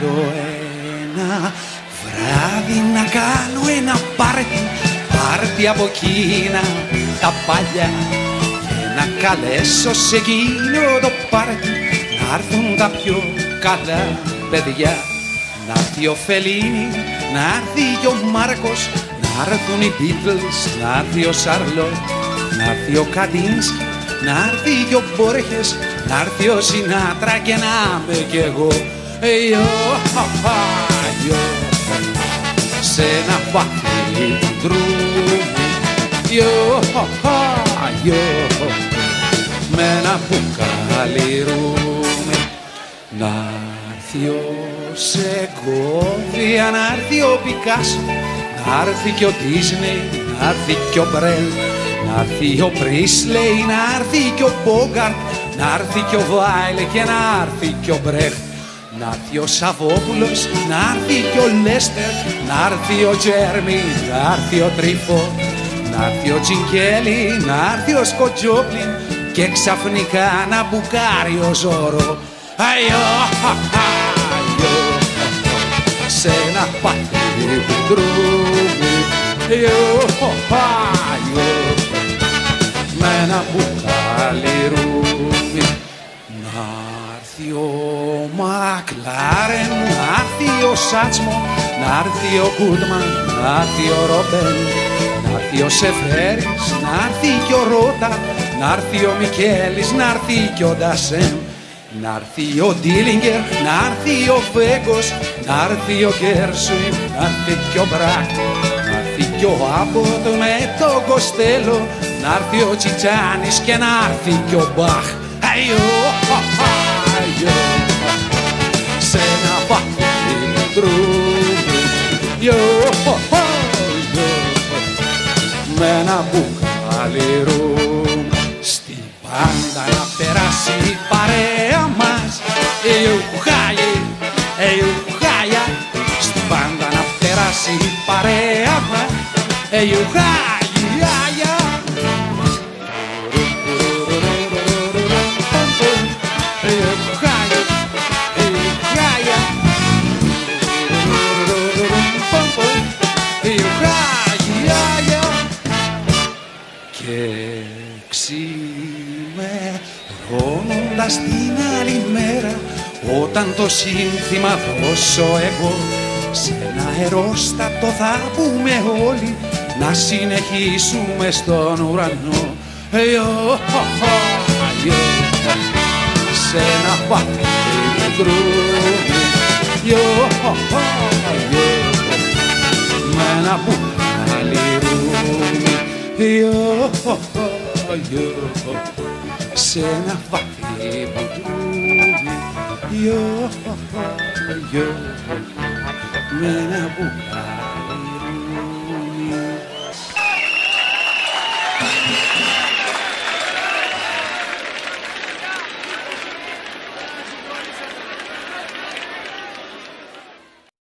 Θέλω ένα βράδυ να κάνω ένα πάρτι από εκείνα τα παλιά και να καλέσω σε εκείνο το πάρτι να έρθουν τα πιο καλά παιδιά. Να έρθει ο Φελίνι, να έρθει και ο Μάρκος, να έρθουν οι Beatles, να έρθει ο Σαρλότ, να έρθει ο Καντίνσκι, να έρθει και ο Μπόρχες, να έρθει ο Σινάτρα και να είμαι κι εγώ. Σε ένα βαθύ ντρούμι, με ένα μπουκάλι ρούμι. Να έρθει ο Σεκόβια, να έρθει ο Πικάσο, να έρθει και ο Ντίσνεϊ, να έρθει και ο Μπρέλ, να έρθει ο Πρίσλεϊ, να έρθει και ο Μπόγκαρτ, να έρθει και ο Βάιλε και να έρθει και ο Μπρέχτ. Να έρθει ο Σαββόπουλος, να έρθει και ο Λέστερ, να έρθει ο Τζέρμι, να έρθει ο Τρίφο, να έρθει ο Τζινκέλι, να έρθει ο Σκοτζόπλιν και ξαφνικά να μπουκάρει ο Ζώρο. Σε ένα πατήρι ντρούμι, με ένα μπουκάλι ρούμι. Να έρθει ο Μακλάρεν, να έρθει ο Σάτσμο, να έρθει ο Γκούτμαν, να έρθει ο Ρομπέν, να έρθει ο Σεφέρης, να έρθει και ο Ρότα, να έρθει ο Μικέλης, να έρθει και ο Ντασέμ, να έρθει ο Ντίλιγκερ, να έρθει ο Φέγκος, να έρθει ο Γκέρσουιν, να έρθει και ο Μπρακ, να έρθει και ο Άμποτ με το Κοστέλο, να έρθει ο Τσιτσάνης και να έρθει και ο Μπαχ. Σε ένα βαθύ ντρούμι, με ένα μπουκάλι ρούμι. Στην πάντα να περάσει η παρέα μας, στην πάντα να περάσει η παρέα μας, και ξημερώνοντας την άλλη μέρα, όταν το σύνθημα δώσω εγώ, σε ένα αερόστατο θα πούμε όλοι να συνεχίσουμε στον ουρανό. Σε ένα βαθύ ντρούμι, με ένα μπουκάλι ρούμι, σε ένα βαθύ ντρούμι, με ένα μπουκάλι.